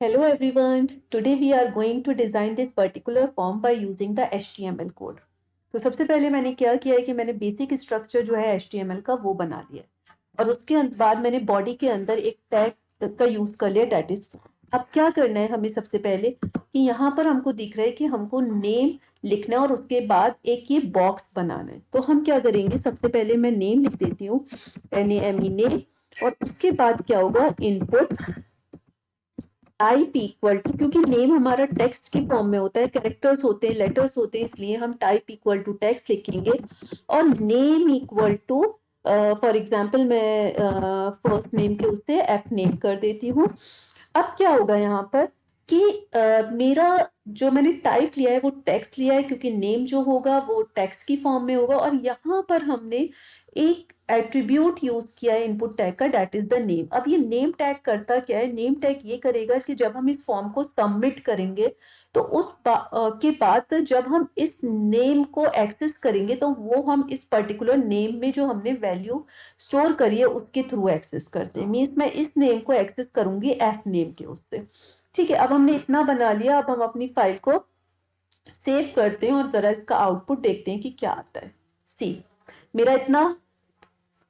Hello everyone. Today we are going to design this particular form by using the HTML code. तो सबसे पहले मैंने क्या किया है कि मैंने बेसिक स्ट्रक्चर जो है HTML का वो बना लिया है और उसके बाद मैंने बॉडी के अंदर एक टैग का यूज कर लिया डेट इज। अब क्या करना है हमें सबसे पहले कि यहाँ पर हमको दिख रहा है कि हमको नेम लिखना है और उसके बाद एक ये बॉक्स बनाना है। तो हम क्या करेंगे, सबसे पहले मैं नेम लिख देती हूँ, NAME नेम, और उसके बाद क्या होगा, इनपुट टाइप इक्वल टू, क्योंकि नेम हमारा टेक्स्ट के फॉर्म में होता है, कैरेक्टर्स होते हैं, लेटर्स होते हैं, इसलिए हम टाइप इक्वल टू टेक्स्ट लिखेंगे और name equal to, for example मैं फर्स्ट नेम के उससे एफ नेम कर देती हूँ। अब क्या होगा यहाँ पर कि मेरा जो मैंने टाइप लिया है वो टेक्स्ट लिया है, क्योंकि नेम जो होगा वो टेक्स्ट की फॉर्म में होगा, और यहाँ पर हमने एक एट्रीब्यूट यूज किया है इनपुट टैग का, डेट इज द नेम। अब ये नेम टैग करता क्या है, नेम टैग ये करेगा कि जब हम इस फॉर्म को सबमिट करेंगे तो के बाद जब हम इस नेम को एक्सेस करेंगे तो वो हम इस पर्टिकुलर नेम में जो हमने वैल्यू स्टोर करी है उसके थ्रू एक्सेस करते हैं। मीन्स मैं इस नेम को एक्सेस करूंगी एफ नेम के उससे। ठीक है, अब हमने इतना बना लिया। अब हम अपनी फाइल को सेव करते हैं और जरा इसका आउटपुट देखते हैं कि क्या आता है। सी, मेरा इतना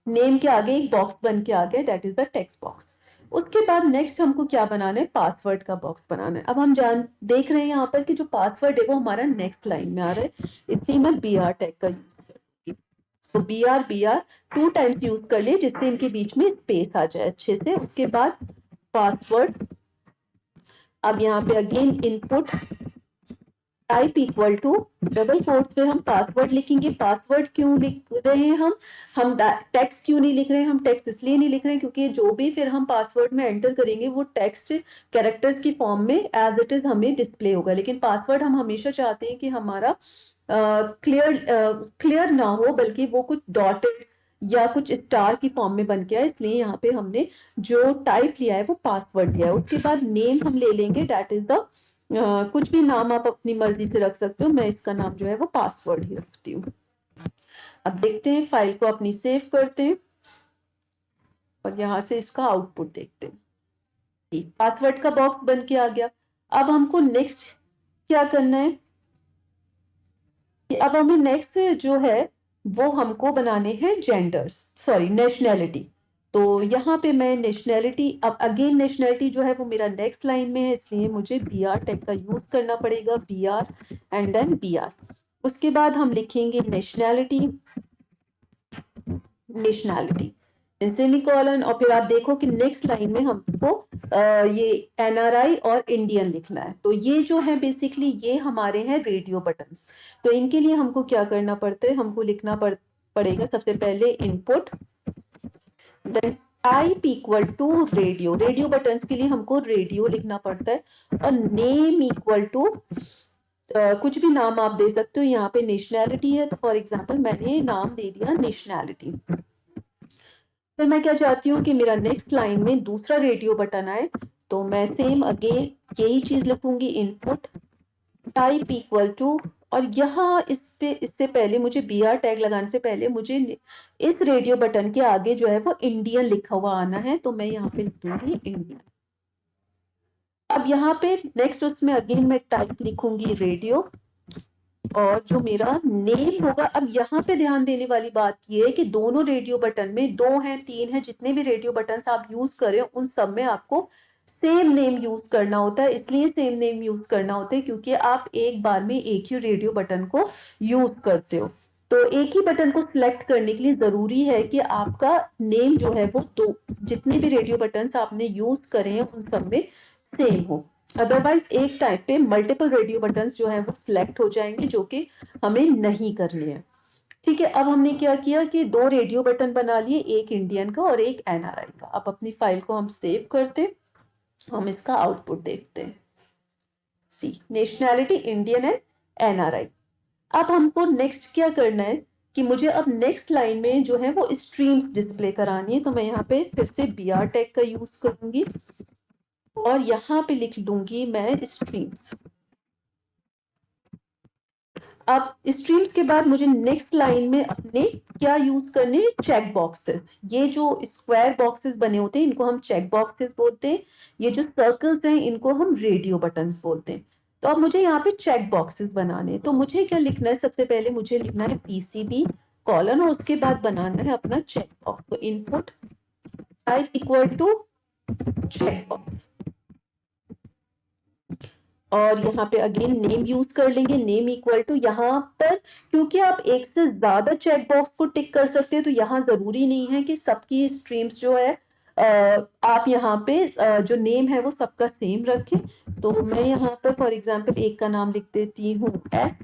नेम के आगे एक बॉक्स बन के आ गया, date is the text box. उसके बाद नेक्स्ट हमको क्या बनाना है, पासवर्ड का बॉक्स बनाना है। अब हम देख रहे हैं यहाँ पर कि जो पासवर्ड है वो हमारा नेक्स्ट लाइन में आ रहा है, इसलिए मैं BR टैग का यूज करूंगी। सो BR टू टाइम्स यूज कर लिए जिससे इनके बीच में स्पेस आ जाए अच्छे से। उसके बाद पासवर्ड, अब यहाँ पे again input type equal to, double quote से हम पासवर्ड लिखेंगे। पासवर्ड क्यों लिख रहे हैं हम टेक्स्ट क्यों नहीं लिख रहे हैं, हम टेक्स्ट इसलिए नहीं लिख रहे हैं क्योंकि जो भी फिर हम पासवर्ड में एंटर करेंगे वो टेक्स्ट कैरेक्टर्स की फॉर्म में एज इट इज हमें डिस्प्ले होगा, लेकिन पासवर्ड हम हमेशा चाहते हैं कि हमारा क्लियर ना हो, बल्कि वो कुछ डॉटेड या कुछ स्टार की फॉर्म में बन के आए, इसलिए यहाँ पे हमने जो टाइप लिया है वो पासवर्ड लिया है। उसके बाद नेम हम ले लेंगे, डेट इज द कुछ भी नाम आप अपनी मर्जी से रख सकते हो, मैं इसका नाम जो है वो पासवर्ड ही रखती हूँ। अब देखते हैं, फाइल को अपनी सेव करते हैं और यहाँ से इसका आउटपुट देखते हैं। पासवर्ड का बॉक्स बन के आ गया। अब हमको नेक्स्ट क्या करना है, अब हमें नेक्स्ट जो है वो हमको बनाने हैं जेंडर्स, सॉरी नेशनैलिटी। तो यहाँ पे मैं नेशनैलिटी, अब अगेन नेशनैलिटी जो है वो मेरा नेक्स्ट लाइन में है, इसलिए मुझे BR टैग का यूज करना पड़ेगा, BR एंड देन BR। उसके बाद हम लिखेंगे नेशनैलिटी, नेशनैलिटी सेमीकोलन, और फिर आप देखो कि नेक्स्ट लाइन में हमको ये NRI और इंडियन लिखना है। तो ये जो है बेसिकली ये हमारे हैं रेडियो बटन्स। तो इनके लिए हमको क्या करना पड़ता है, हमको लिखना पड़ेगा सबसे पहले input, then type equal to radio. Radio buttons के लिए हमको रेडियो लिखना पड़ता है, और नेम इक्वल टू कुछ भी नाम आप दे सकते हो। यहाँ पे नेशनैलिटी है तो फॉर एग्जाम्पल मैंने नाम दे दिया नेशनैलिटी। फिर मैं क्या चाहती हूँ कि मेरा नेक्स्ट लाइन में दूसरा रेडियो बटन आए, तो मैं सेम अगेन यही चीज लिखूंगी, इनपुट टाइप इक्वल टू, और यहाँ इससे पहले मुझे BR टैग लगाने से पहले मुझे इस रेडियो बटन के आगे जो है वो इंडियन लिखा हुआ आना है, तो मैं यहाँ पे लिख दूंगी इंडियन। अब यहाँ पे नेक्स्ट उसमें अगेन मैं टाइप लिखूंगी रेडियो, और जो मेरा नेम होगा, अब यहाँ पे ध्यान देने वाली बात ये है कि दोनों रेडियो बटन में, 2 हैं 3 हैं, जितने भी रेडियो बटन आप यूज करें उन सब में आपको सेम नेम यूज करना होता है। इसलिए सेम नेम यूज करना होता है क्योंकि आप एक बार में एक ही रेडियो बटन को यूज करते हो। तो एक ही बटन को सिलेक्ट करने के लिए जरूरी है कि आपका नेम जो है वो दो, जितने भी रेडियो बटन आपने यूज करे हैं उन सब में सेम हो। अदरवाइज एक टाइप पे मल्टीपल रेडियो बटन्स जो है वो सिलेक्ट हो जाएंगे, जो कि हमें नहीं करने हैं। ठीक है, अब हमने क्या किया कि 2 रेडियो बटन बना लिए, एक इंडियन का और एक NRI का। अब अपनी फाइल को हम सेव करते, हम इसका आउटपुट देखते हैं। सी, नेशनैलिटी इंडियन एंड NRI। अब हमको नेक्स्ट क्या करना है कि मुझे अब नेक्स्ट लाइन में जो है वो स्ट्रीम्स डिस्प्ले करानी है, तो मैं यहाँ पे फिर से BR टैग का यूज करूंगी और यहाँ पे लिख दूंगी मैं स्ट्रीम्स। अब स्ट्रीम्स के बाद मुझे नेक्स्ट लाइन में अपने क्या यूज करने, चेक बॉक्सेस। ये जो स्क्वायर बॉक्सेस बने होते हैं इनको हम चेक बॉक्सेस बोलते हैं, ये जो सर्कल्स हैं इनको हम रेडियो बटन्स बोलते हैं। तो अब मुझे यहाँ पे चेक बॉक्सेस बनाने हैं, तो मुझे क्या लिखना है, सबसे पहले मुझे लिखना है पीसीबी कॉलन और उसके बाद बनाना है अपना चेक बॉक्स। तो input type equal to check box, और यहाँ पे अगेन नेम यूज कर लेंगे, नेम इक्वल टू, यहाँ पर क्योंकि आप एक से ज्यादा चेक बॉक्स को टिक कर सकते हैं तो यहाँ जरूरी नहीं है कि सबकी स्ट्रीम्स जो है आप यहाँ पे जो नेम है वो सबका सेम रखें। तो मैं यहाँ पर फॉर एग्जांपल एक का नाम लिख देती हूँ एस,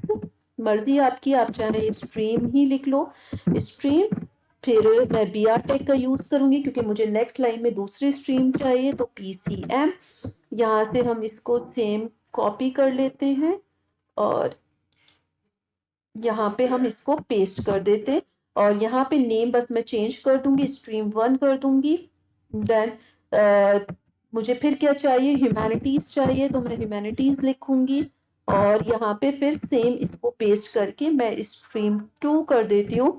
मर्जी आपकी, आप चाहे स्ट्रीम ही लिख लो, स्ट्रीम। फिर मैं बी आर टेक का यूज करूंगी क्योंकि मुझे नेक्स्ट लाइन में दूसरी स्ट्रीम चाहिए, तो पीसीएम, यहाँ से हम इसको सेम कॉपी कर लेते हैं और यहाँ पे हम इसको पेस्ट कर देते हैं, और यहाँ पे नेम बस मैं चेंज कर दूंगी, स्ट्रीम 1 कर दूंगी। देन मुझे फिर क्या चाहिए, ह्यूमैनिटीज चाहिए, तो मैं ह्यूमैनिटीज लिखूंगी और यहाँ पे फिर सेम इसको पेस्ट करके मैं स्ट्रीम 2 कर देती हूँ।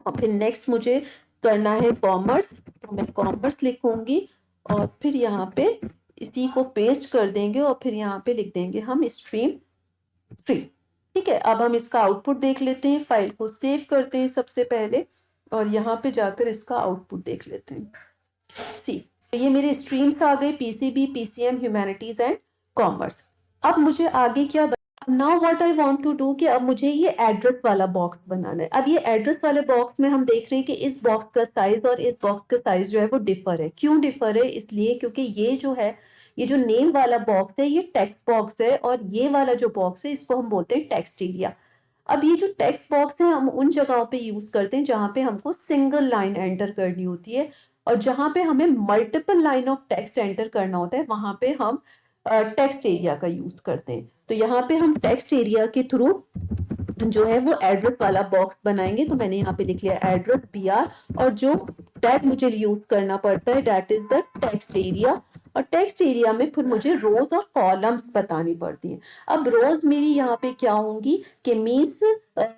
और फिर नेक्स्ट मुझे करना है कॉमर्स, तो मैं कॉमर्स लिखूंगी और फिर यहाँ पे इसी को पेस्ट कर देंगे और फिर यहाँ पे लिख देंगे हम स्ट्रीम 3। ठीक है, अब हम इसका आउटपुट देख लेते हैं, फाइल को सेव करते हैं सबसे पहले और यहाँ पे जाकर इसका आउटपुट देख लेते हैं। सी, तो ये मेरे स्ट्रीम्स आ गए, PCB, PCM, humanities and commerce. अब मुझे आगे क्या, now what I want to do, कि अब मुझे ये एड्रेस वाला बॉक्स बनाना है। अब ये एड्रेस वाले बॉक्स में हम देख रहे हैं कि इस बॉक्स का साइज और इस बॉक्स का साइज जो है वो डिफर है। क्यों डिफर है, इसलिए क्योंकि ये जो है, ये जो नेम वाला बॉक्स है ये टेक्स्ट बॉक्स है और ये वाला जो बॉक्स है इसको हम बोलते हैं टेक्स्ट एरिया। अब ये जो टेक्स्ट बॉक्स है हम उन जगहों पे यूज करते हैं जहां पे हमको सिंगल लाइन एंटर करनी होती है, और जहां पे हमें multiple line of text enter करना होता है वहां पे हम टेक्स्ट एरिया का यूज करते हैं। तो यहाँ पे हम टेक्स्ट एरिया के थ्रू जो है वो एड्रेस वाला बॉक्स बनाएंगे। तो मैंने यहाँ पे लिख लिया एड्रेस बी आर, और जो टैग मुझे यूज करना पड़ता है that is the text area, और टेक्स्ट एरिया में फिर मुझे रोज और कॉलम्स बतानी पड़ती हैं। अब रोज मेरी यहाँ पे क्या होंगी कि मीन्स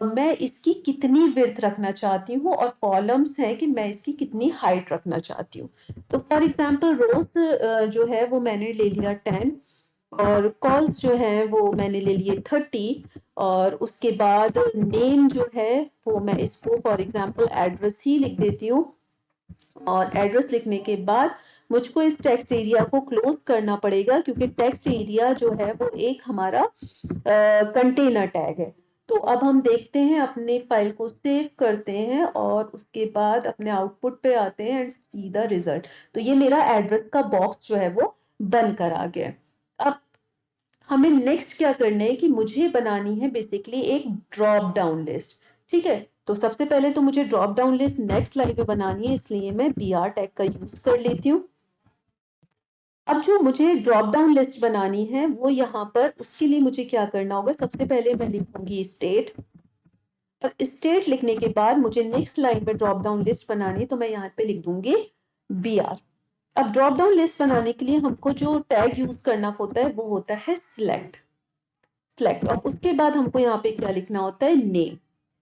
मैं इसकी कितनी विड्थ रखना चाहती हूँ, और कॉलम्स है कि मैं इसकी कितनी हाइट रखना चाहती हूँ। तो फॉर एग्जाम्पल रोज जो है वो मैंने ले लिया 10, और कॉल्स जो है वो मैंने ले लिए 30, और उसके बाद नेम जो है वो मैं इसको फॉर एग्जांपल एड्रेस ही लिख देती हूँ, और एड्रेस लिखने के बाद मुझको इस टेक्स्ट एरिया को क्लोज करना पड़ेगा क्योंकि टेक्स्ट एरिया जो है वो एक हमारा कंटेनर टैग है। तो अब हम देखते हैं, अपने फाइल को सेव करते हैं और उसके बाद अपने आउटपुट पे आते हैं एंड सी द रिजल्ट। तो ये मेरा एड्रेस का बॉक्स जो है वो बनकर आ गया। अब हमें नेक्स्ट क्या करना है कि मुझे बनानी है बेसिकली एक ड्रॉप डाउन लिस्ट। ठीक है, तो सबसे पहले तो मुझे drop down list next line में बनानी है, इसलिए मैं बी आर टैग का यूज कर लेती हूँ। अब जो मुझे ड्रॉप डाउन लिस्ट बनानी है वो यहाँ पर, उसके लिए मुझे क्या करना होगा, सबसे पहले मैं लिखूंगी स्टेट, और स्टेट लिखने के बाद मुझे नेक्स्ट लाइन में ड्रॉप डाउन लिस्ट बनानी, तो मैं यहाँ पे लिख दूंगी बी आर। अब ड्रॉप डाउन लिस्ट बनाने के लिए हमको जो टैग यूज करना होता है वो होता है सिलेक्ट। सिलेक्ट, और उसके बाद हमको यहाँ पे क्या लिखना होता है, नेम।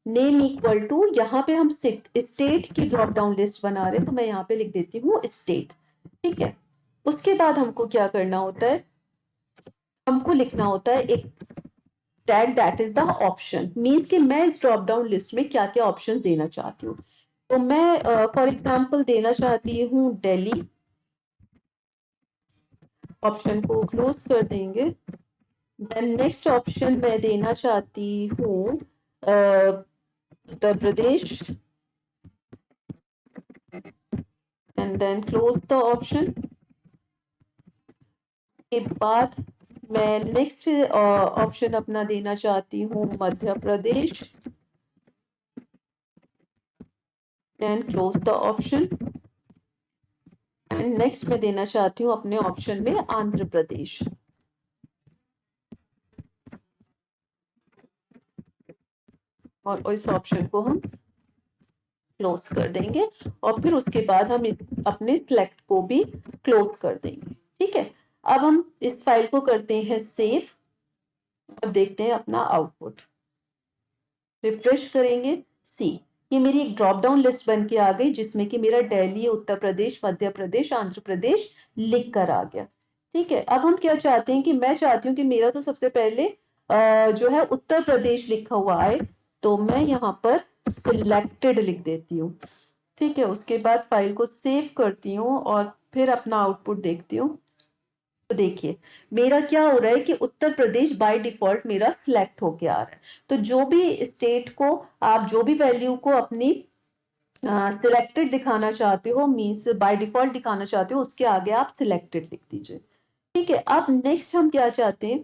नेम इक्वल टू, यहाँ पे हम स्टेट की ड्रॉप डाउन लिस्ट बना रहे हैं तो मैं यहाँ पे लिख देती हूँ स्टेट। ठीक है, उसके बाद हमको क्या करना होता है, हमको लिखना होता है एक tag that is the option, means कि मैं इस ड्रॉप डाउन लिस्ट में क्या क्या ऑप्शन देना चाहती हूँ। तो मैं फॉर एग्जाम्पल देना चाहती हूँ दिल्ली, ऑप्शन को क्लोज कर देंगे। देन नेक्स्ट ऑप्शन मैं देना चाहती हूँ Uttar Pradesh, and then close the option. के बाद मैं नेक्स्ट ऑप्शन अपना देना चाहती हूँ Madhya Pradesh, and close the option. And next मैं देना चाहती हूँ अपने ऑप्शन में आंध्र प्रदेश, और इस ऑप्शन को हम क्लोज कर देंगे, और फिर उसके बाद हम अपने सिलेक्ट को भी क्लोज कर देंगे। ठीक है, अब हम इस फाइल को करते हैं सेव और देखते हैं अपना आउटपुट। रिफ्रेश करेंगे, सी ये मेरी एक ड्रॉप डाउन लिस्ट बन के आ गई जिसमें कि मेरा दिल्ली, उत्तर प्रदेश, मध्य प्रदेश, आंध्र प्रदेश लिख कर आ गया। ठीक है, अब हम क्या चाहते हैं कि मैं चाहती हूँ कि मेरा तो सबसे पहले जो है उत्तर प्रदेश लिखा हुआ आए, तो मैं यहाँ पर सिलेक्टेड लिख देती हूँ। ठीक है, उसके बाद फाइल को सेव करती हूँ और फिर अपना आउटपुट देखती हूँ। तो देखिए मेरा क्या हो रहा है कि उत्तर प्रदेश बाय डिफॉल्ट मेरा सिलेक्ट होके आ रहा है। तो जो भी स्टेट को आप जो भी वैल्यू को अपनी सिलेक्टेड दिखाना चाहते हो, मीन्स बाय डिफॉल्ट दिखाना चाहते हो, उसके आगे आप सिलेक्टेड लिख दीजिए। ठीक है, अब नेक्स्ट हम क्या चाहते हैं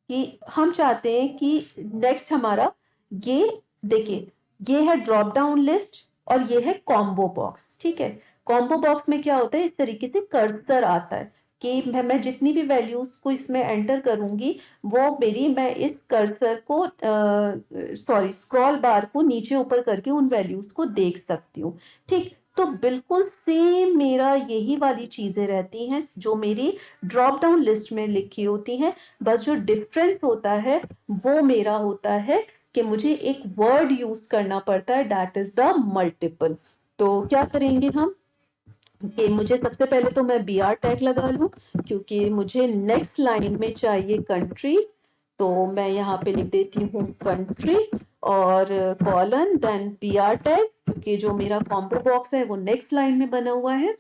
कि हम चाहते हैं कि नेक्स्ट हमारा ये देखिए ये है ड्रॉप डाउन लिस्ट और ये है कॉम्बो बॉक्स। ठीक है, कॉम्बो बॉक्स में क्या होता है, इस तरीके से कर्सर आता है कि मैं जितनी भी वैल्यूज को इसमें एंटर करूंगी वो मेरी मैं इस कर्सर को सॉरी स्क्रॉल बार को नीचे ऊपर करके उन वैल्यूज को देख सकती हूँ। ठीक, तो बिल्कुल सेम मेरा यही वाली चीजें रहती हैं जो मेरी ड्रॉप डाउन लिस्ट में लिखी होती हैं। बस जो डिफरेंस होता है वो मेरा होता है कि मुझे एक वर्ड यूज करना पड़ता है, दैट इज द मल्टीपल। तो क्या करेंगे हम कि मुझे सबसे पहले तो मैं बी आर टैग लगा लूं क्योंकि मुझे नेक्स्ट लाइन में चाहिए कंट्रीज। तो मैं यहाँ पे लिख देती हूँ कंट्री और colon then B R tag, क्योंकि जो मेरा कॉम्बो बॉक्स है वो नेक्स्ट लाइन में बना हुआ है।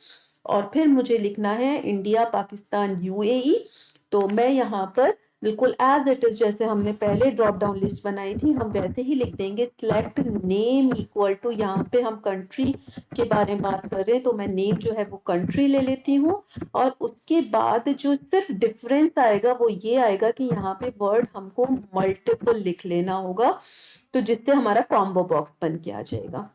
और फिर मुझे लिखना है इंडिया, पाकिस्तान, यूएई। तो मैं यहाँ पर बिल्कुल एज इट इज जैसे हमने पहले ड्रॉप डाउन लिस्ट बनाई थी हम वैसे ही लिख देंगे। सिलेक्ट नेम इक्वल टू, यहाँ पे हम कंट्री के बारे में बात कर रहे हैं तो मैं नेम जो है वो कंट्री ले लेती हूँ। और उसके बाद जो सिर्फ डिफरेंस आएगा वो ये आएगा कि यहाँ पे वर्ड हमको मल्टीपल लिख लेना होगा, तो जिससे हमारा कॉम्बो बॉक्स बन के आ जाएगा।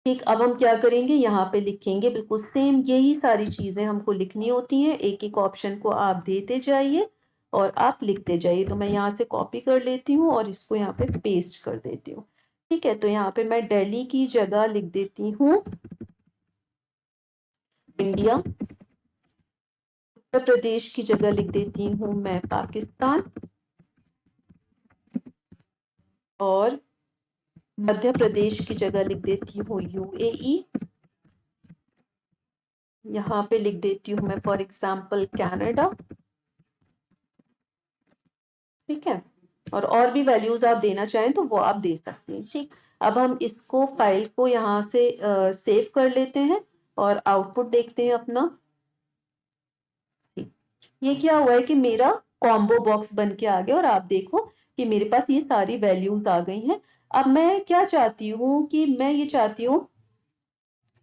ठीक, अब हम क्या करेंगे, यहाँ पे लिखेंगे बिल्कुल सेम यही सारी चीजें हमको लिखनी होती हैं, एक एक ऑप्शन को आप देते जाइए और आप लिखते जाइए। तो मैं यहाँ से कॉपी कर लेती हूँ और इसको यहाँ पे पेस्ट कर देती हूँ। ठीक है, तो यहाँ पे मैं दिल्ली की जगह लिख देती हूँ इंडिया, उत्तर प्रदेश की जगह लिख देती हूँ मैं पाकिस्तान, और मध्य प्रदेश की जगह लिख देती हूँ यूएई। यहाँ पे लिख देती हूँ मैं फॉर एग्जाम्पल कनाडा। ठीक है, और भी वैल्यूज आप देना चाहें तो वो आप दे सकते हैं। ठीक, अब हम इसको फाइल को यहाँ से सेव कर लेते हैं और आउटपुट देखते हैं अपना। ये क्या हुआ है कि मेरा कॉम्बो बॉक्स बन के आ गया और आप देखो कि मेरे पास ये सारी वैल्यूज आ गई हैं। अब मैं क्या चाहती हूँ कि मैं ये चाहती हूँ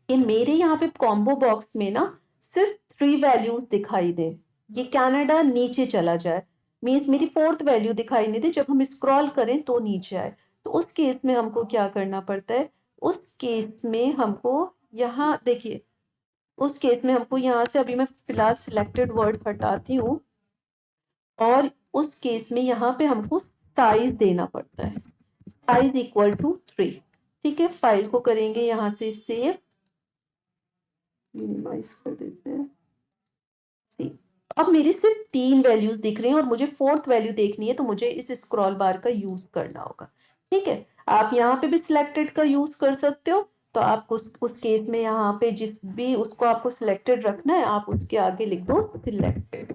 कि मेरे यहाँ पे कॉम्बो बॉक्स में ना सिर्फ 3 वैल्यूज दिखाई दे, ये कनाडा नीचे चला जाए, मीन्स मेरी 4th वैल्यू दिखाई नहीं दे, जब हम स्क्रॉल करें तो नीचे आए। तो उस केस में हमको क्या करना पड़ता है, उस केस में हमको यहाँ देखिए, उस केस में हमको यहाँ से अभी मैं फिलहाल सिलेक्टेड वर्ड हटाती हूँ और उस केस में यहाँ पे हमको साइज देना पड़ता है, साइज इक्वल टू 3। ठीक है, फाइल को करेंगे यहाँ से सेव, मिनिमाइज कर देते हैं। अब मेरे सिर्फ 3 वैल्यूज दिख रही हैं और मुझे 4th वैल्यू देखनी है, तो मुझे इस स्क्रॉल बार का यूज करना होगा। ठीक है, आप यहाँ पे भी सिलेक्टेड का यूज कर सकते हो, तो आप उस केस में यहाँ पे जिस भी उसको आपको सिलेक्टेड रखना है आप उसके आगे लिख दो सिलेक्टेड।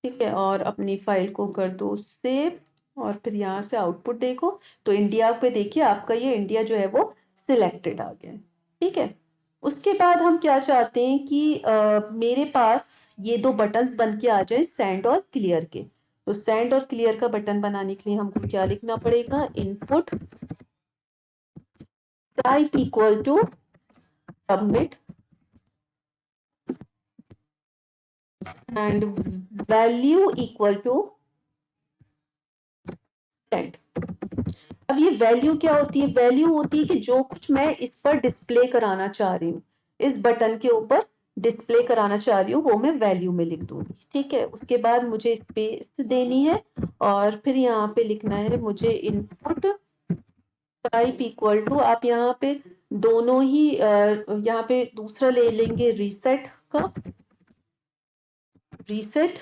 ठीक है, और अपनी फाइल को कर दो सेव और फिर यहाँ से आउटपुट देखो, तो इंडिया पे देखिए आपका ये इंडिया जो है वो सिलेक्टेड आ गया है। ठीक है, उसके बाद हम क्या चाहते हैं कि मेरे पास ये 2 बटन्स बन के आ जाए सेंड और क्लियर के। तो सेंड और क्लियर का बटन बनाने के लिए हमको क्या लिखना पड़ेगा, input type equal to submit and value equal to send. अब ये वैल्यू क्या होती है, वैल्यू होती है कि जो कुछ मैं इस पर डिस्प्ले कराना चाह रही हूँ, इस बटन के ऊपर डिस्प्ले कराना चाह रही हूँ, वो मैं वैल्यू में लिख दूंगी। ठीक है, उसके बाद मुझे स्पेस देनी है और फिर यहाँ पे लिखना है मुझे इनपुट टाइप इक्वल टू, आप यहाँ पे दोनों ही यहाँ पे दूसरा ले लेंगे रीसेट का, रीसेट,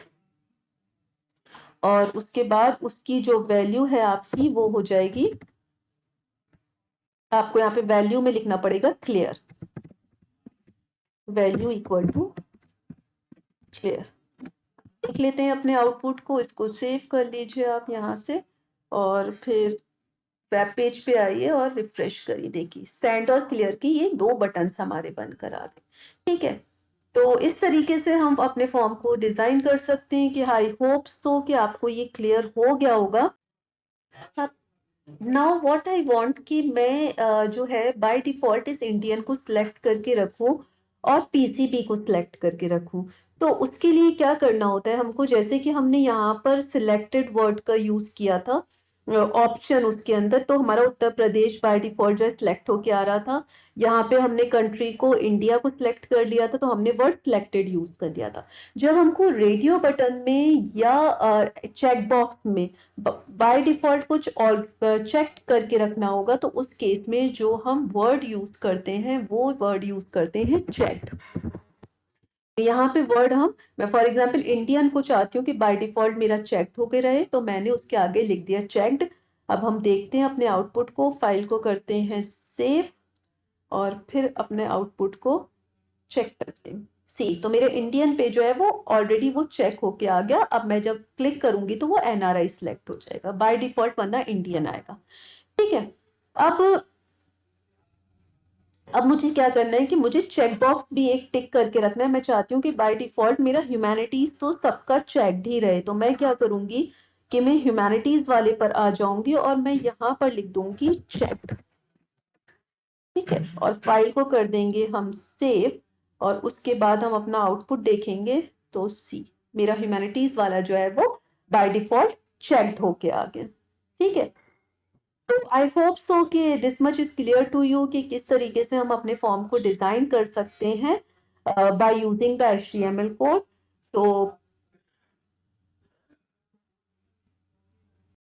और उसके बाद उसकी जो वैल्यू है आपकी वो हो जाएगी, आपको यहाँ पे वैल्यू में लिखना पड़ेगा clear, value equal to clear. लिख लेते हैं अपने आउटपुट को, इसको सेव कर लीजिए आप यहाँ से, और फिर वेब पेज पे आइए और रिफ्रेश करिए, देखिए सेंड और क्लियर की ये दो बटन्स हमारे बनकर आ गए। ठीक है, तो इस तरीके से हम अपने फॉर्म को डिजाइन कर सकते हैं कि आई होप सो कि आपको ये क्लियर हो गया होगा। नाउ व्हाट आई वांट कि मैं जो है बाय डिफॉल्ट इस इंडियन को सिलेक्ट करके रखूं और पीसीबी को सिलेक्ट करके रखूं। तो उसके लिए क्या करना होता है हमको, जैसे कि हमने यहाँ पर सिलेक्टेड वर्ड का यूज किया था ऑप्शन उसके अंदर, तो हमारा उत्तर प्रदेश बाय डिफॉल्ट जो है सिलेक्ट होके आ रहा था। यहाँ पे हमने कंट्री को इंडिया को सिलेक्ट कर लिया था, तो हमने वर्ड सिलेक्टेड यूज कर लिया था। जब हमको रेडियो बटन में या चेक बॉक्स में बाय डिफॉल्ट कुछ और चेक करके रखना होगा, तो उस केस में जो हम वर्ड यूज करते हैं वो वर्ड यूज करते हैं चेक्ड। यहाँ पे वर्ड मैं फॉर एग्जांपल इंडियन को चाहती हूँ कि बाय डिफॉल्ट मेरा चेक्ड होके रहे, तो मैंने उसके आगे लिख दिया चेक्ड। अब हम देखते हैं अपने आउटपुट को, फाइल को करते हैं सेव और फिर अपने आउटपुट को चेक करते हैं। सी, तो मेरे इंडियन पे जो है वो ऑलरेडी वो चेक होके आ गया। अब मैं जब क्लिक करूंगी तो वो एनआरआई सिलेक्ट हो जाएगा बाय डिफॉल्ट, वरना इंडियन आएगा। ठीक है, अब अब मुझे क्या करना है कि मुझे चेक बॉक्स भी एक टिक करके रखना है। मैं चाहती हूँ कि बाय डिफॉल्ट मेरा ह्यूमैनिटीज तो सबका चेक्ड ही रहे, तो मैं क्या करूंगी कि मैं ह्यूमैनिटीज वाले पर आ जाऊंगी और मैं यहाँ पर लिख दूंगी चेक्ड। ठीक है, और फाइल को कर देंगे हम सेव, और उसके बाद हम अपना आउटपुट देखेंगे तो सी, मेरा ह्यूमैनिटीज वाला जो है वो बाय डिफॉल्ट चेक्ड होके आ गया। ठीक है, तो आई होप सो कि this much is clear to you कि किस तरीके से हम अपने फॉर्म को डिजाइन कर सकते हैं by using the HTML code. So